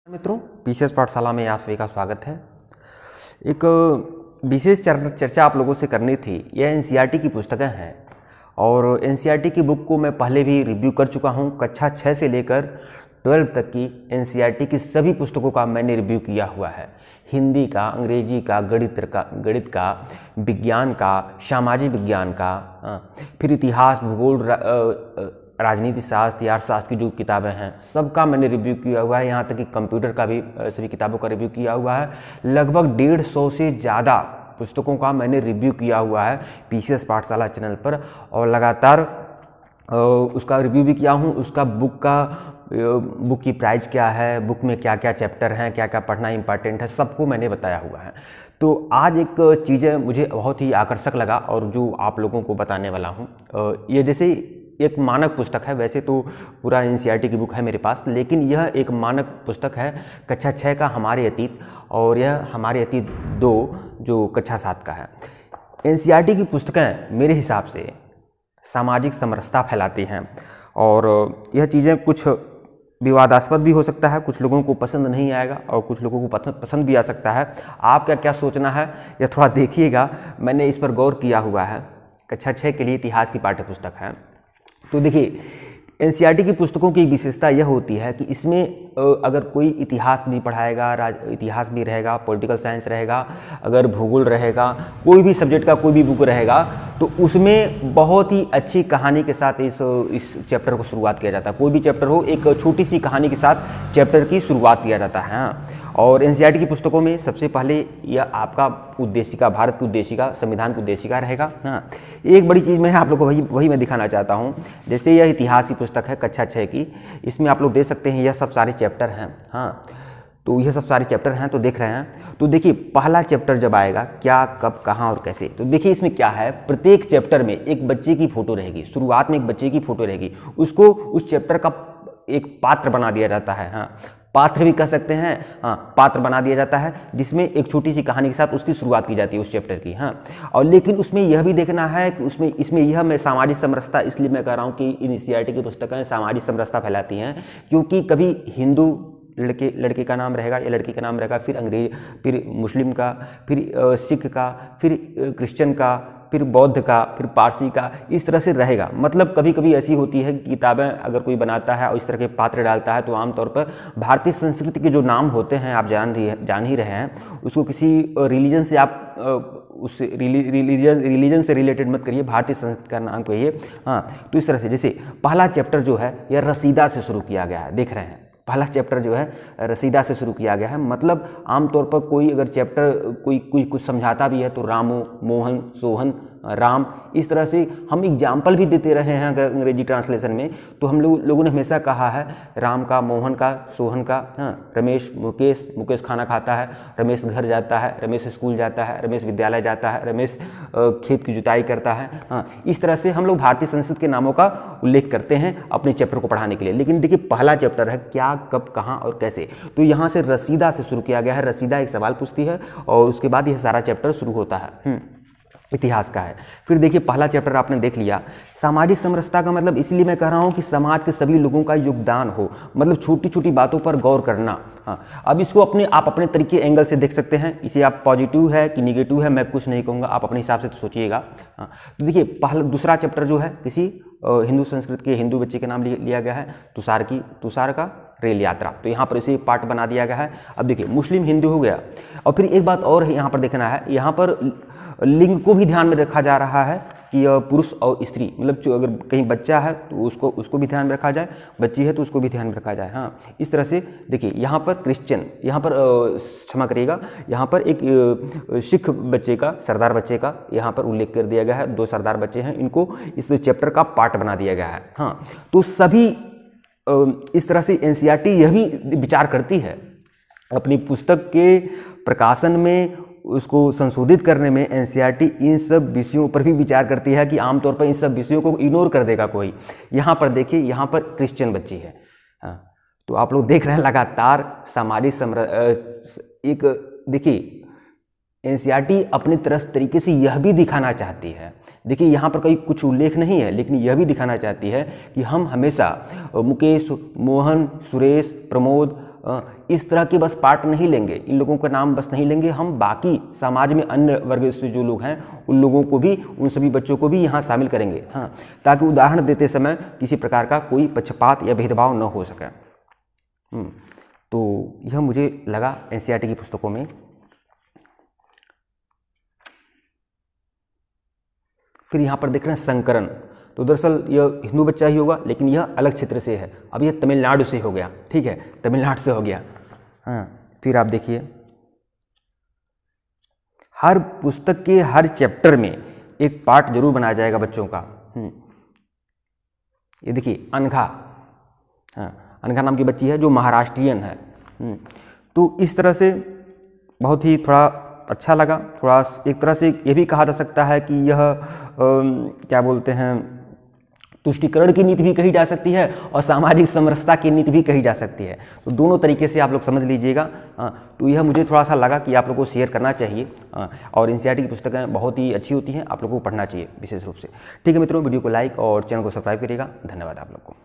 मित्रों, पीसीएस पाठशाला में आप सभी का स्वागत है। एक विशेष चर्चा आप लोगों से करनी थी। यह एनसीईआरटी की पुस्तकें हैं और एनसीईआरटी की बुक को मैं पहले भी रिव्यू कर चुका हूं। कक्षा 6 से लेकर 12 तक की एनसीईआरटी की सभी पुस्तकों का मैंने रिव्यू किया हुआ है। हिंदी का, अंग्रेजी का, गणित का, विज्ञान का, सामाजिक विज्ञान का, फिर इतिहास, भूगोल, राजनीति शास्त्र, अर्थशास्त्र की जो किताबें हैं सबका मैंने रिव्यू किया हुआ है। यहाँ तक कि कंप्यूटर का भी सभी किताबों का रिव्यू किया हुआ है। लगभग 150 से ज़्यादा पुस्तकों का मैंने रिव्यू किया हुआ है पीसीएस पाठशाला चैनल पर और लगातार उसका रिव्यू भी किया हूँ। उसका बुक की प्राइस क्या है, बुक में क्या क्या चैप्टर हैं, क्या क्या पढ़ना इंपॉर्टेंट है, सबको मैंने बताया हुआ है। तो आज एक चीज़ मुझे बहुत ही आकर्षक लगा और जो आप लोगों को बताने वाला हूँ। ये जैसे एक मानक पुस्तक है, वैसे तो पूरा एनसीईआरटी की बुक है मेरे पास, लेकिन यह एक मानक पुस्तक है कक्षा 6 का हमारे अतीत, और यह हमारे अतीत 2 जो कक्षा 7 का है। एनसीईआरटी की पुस्तकें मेरे हिसाब से सामाजिक समरसता फैलाती हैं और यह चीज़ें कुछ विवादास्पद भी हो सकता है, कुछ लोगों को पसंद नहीं आएगा और कुछ लोगों को पसंद भी आ सकता है। आपका क्या सोचना है यह थोड़ा देखिएगा, मैंने इस पर गौर किया हुआ है। कक्षा 6 के लिए इतिहास की पाठ्य पुस्तक है। तो देखिए, एनसीईआरटी की पुस्तकों की विशेषता यह होती है कि इसमें अगर कोई इतिहास भी पढ़ाएगा, इतिहास भी रहेगा, पॉलिटिकल साइंस रहेगा, अगर भूगोल रहेगा, कोई भी सब्जेक्ट का कोई भी बुक रहेगा, तो उसमें बहुत ही अच्छी कहानी के साथ इस चैप्टर को शुरुआत किया जाता है। कोई भी चैप्टर हो, एक छोटी सी कहानी के साथ चैप्टर की शुरुआत किया जाता है। और एनसीईआरटी की पुस्तकों में सबसे पहले यह आपका उद्देशिका, भारत की उद्देशिका, संविधान की उद्देशिका रहेगा। हाँ, एक बड़ी चीज़ मैं आप लोग को वही मैं दिखाना चाहता हूँ। जैसे यह इतिहास की पुस्तक है कक्षा 6 की, इसमें आप लोग देख सकते हैं यह सब सारे चैप्टर हैं। हाँ, तो यह सब सारे चैप्टर हैं, तो देख रहे हैं। तो देखिए, पहला चैप्टर जब आएगा, क्या, कब, कहाँ और कैसे, तो देखिए इसमें क्या है, प्रत्येक चैप्टर में एक बच्चे की फ़ोटो रहेगी। शुरुआत में एक बच्चे की फ़ोटो रहेगी, उसको उस चैप्टर का एक पात्र बना दिया जाता है। हाँ, पात्र भी कह सकते हैं। हाँ, पात्र बना दिया जाता है जिसमें एक छोटी सी कहानी के साथ उसकी शुरुआत की जाती है उस चैप्टर की। हाँ, और लेकिन उसमें यह भी देखना है कि इसमें यह मैं सामाजिक समरसता इसलिए मैं कह रहा हूँ कि एनसीईआरटी की पुस्तकें सामाजिक समरसता फैलाती हैं, क्योंकि कभी हिंदू लड़के का नाम रहेगा या लड़की का नाम रहेगा, फिर अंग्रेज, फिर मुस्लिम का, फिर सिख का, फिर क्रिश्चियन का, फिर बौद्ध का, फिर पारसी का, इस तरह से रहेगा। मतलब कभी कभी ऐसी होती है कि किताबें अगर कोई बनाता है और इस तरह के पात्र डालता है तो आमतौर पर भारतीय संस्कृति के जो नाम होते हैं, आप जान ही रहे हैं, उसको किसी रिलीजन से आप उस रिलीजन से रिलेटेड मत करिए, भारतीय संस्कृति का नाम कहिए। हाँ, तो इस तरह से जैसे पहला चैप्टर जो है यह रसीदा से शुरू किया गया है। देख रहे हैं, पहला चैप्टर जो है रसीदा से शुरू किया गया है। मतलब आमतौर पर कोई अगर चैप्टर कोई कुछ समझाता भी है तो रामो, मोहन, सोहन, राम, इस तरह से हम एग्जाम्पल भी देते रहे हैं। अगर अंग्रेजी ट्रांसलेशन में तो हम लोगों ने हमेशा कहा है राम का, मोहन का, सोहन का। हाँ, रमेश, मुकेश खाना खाता है, रमेश घर जाता है, रमेश स्कूल जाता है, रमेश विद्यालय जाता है, रमेश खेत की जुताई करता है। हाँ, इस तरह से हम लोग भारतीय संस्कृति के नामों का उल्लेख करते हैं अपने चैप्टर को पढ़ाने के लिए। लेकिन देखिए, पहला चैप्टर है क्या, कब, कहाँ और कैसे, तो यहाँ से रसीदा से शुरू किया गया है। रसीदा एक सवाल पूछती है और उसके बाद यह सारा चैप्टर शुरू होता है। इतिहास का है। फिर देखिए, पहला चैप्टर आपने देख लिया। सामाजिक समरसता का मतलब इसलिए मैं कह रहा हूँ कि समाज के सभी लोगों का योगदान हो, मतलब छोटी छोटी बातों पर गौर करना। हाँ, अब इसको आप अपने तरीके एंगल से देख सकते हैं। इसे आप पॉजिटिव है कि निगेटिव है मैं कुछ नहीं कहूँगा, आप अपने हिसाब से तो सोचिएगा। हाँ, तो देखिए, दूसरा चैप्टर जो है किसी हिंदू संस्कृति के हिंदू बच्चे के नाम लिया गया है, तुषार का रेल यात्रा। तो यहाँ पर इसे पार्ट बना दिया गया है। अब देखिए, मुस्लिम हिंदू हो गया। और फिर एक बात और है यहाँ पर देखना है, यहाँ पर लिंग को भी ध्यान में रखा जा रहा है कि पुरुष और स्त्री, मतलब जो अगर कहीं बच्चा है तो उसको भी ध्यान में रखा जाए, बच्ची है तो उसको भी ध्यान में रखा जाए। हाँ, इस तरह से देखिए, यहाँ पर क्रिश्चियन, यहाँ पर क्षमा करिएगा, यहाँ पर एक सिख बच्चे का, सरदार बच्चे का यहाँ पर उल्लेख कर दिया गया है। 2 सरदार बच्चे हैं, इनको इस चैप्टर का पार्ट बना दिया गया है। हाँ, तो सभी इस तरह से एनसीईआरटी यह भी विचार करती है अपनी पुस्तक के प्रकाशन में, उसको संशोधित करने में। एनसीईआरटी इन सब विषयों पर भी विचार करती है कि आमतौर पर इन सब विषयों को इग्नोर कर देगा कोई। यहाँ पर देखिए, यहाँ पर क्रिश्चियन बच्ची है। हाँ, तो आप लोग देख रहे हैं लगातार सामाजिक एक देखिए, एनसीईआरटी अपने तरीके से यह भी दिखाना चाहती है। देखिए, यहाँ पर कोई कुछ उल्लेख नहीं है, लेकिन यह भी दिखाना चाहती है कि हम हमेशा मुकेश, मोहन, सुरेश, प्रमोद, इस तरह के बस पार्ट नहीं लेंगे, इन लोगों का नाम बस नहीं लेंगे, हम बाकी समाज में अन्य वर्ग से जो लोग हैं उन लोगों को भी, उन सभी बच्चों को भी यहाँ शामिल करेंगे, हाँ, ताकि उदाहरण देते समय किसी प्रकार का कोई पक्षपात या भेदभाव न हो सके। तो यह मुझे लगा एनसीईआरटी की पुस्तकों में। फिर यहाँ पर देख रहे हैं संकरण, तो दरअसल यह हिंदू बच्चा ही होगा, लेकिन यह अलग क्षेत्र से है। अब यह तमिलनाडु से हो गया, ठीक है, तमिलनाडु से हो गया। हाँ, फिर आप देखिए हर पुस्तक के हर चैप्टर में एक पार्ट जरूर बनाया जाएगा बच्चों का। ये देखिए अनघा, हाँ, अनघा नाम की बच्ची है जो महाराष्ट्रियन है। तो इस तरह से बहुत ही थोड़ा अच्छा लगा। थोड़ा एक तरह से ये भी कहा जा सकता है कि यह क्या बोलते हैं, तुष्टिकरण की नीति भी कही जा सकती है और सामाजिक समरसता की नीति भी कही जा सकती है। तो दोनों तरीके से आप लोग समझ लीजिएगा। तो यह मुझे थोड़ा सा लगा कि आप लोगों को शेयर करना चाहिए। और एनसीईआरटी की पुस्तकें बहुत ही अच्छी होती हैं, आप लोगों को पढ़ना चाहिए विशेष रूप से। ठीक है मित्रों, वीडियो को लाइक और चैनल को सब्सक्राइब करिएगा। धन्यवाद आप लोग को।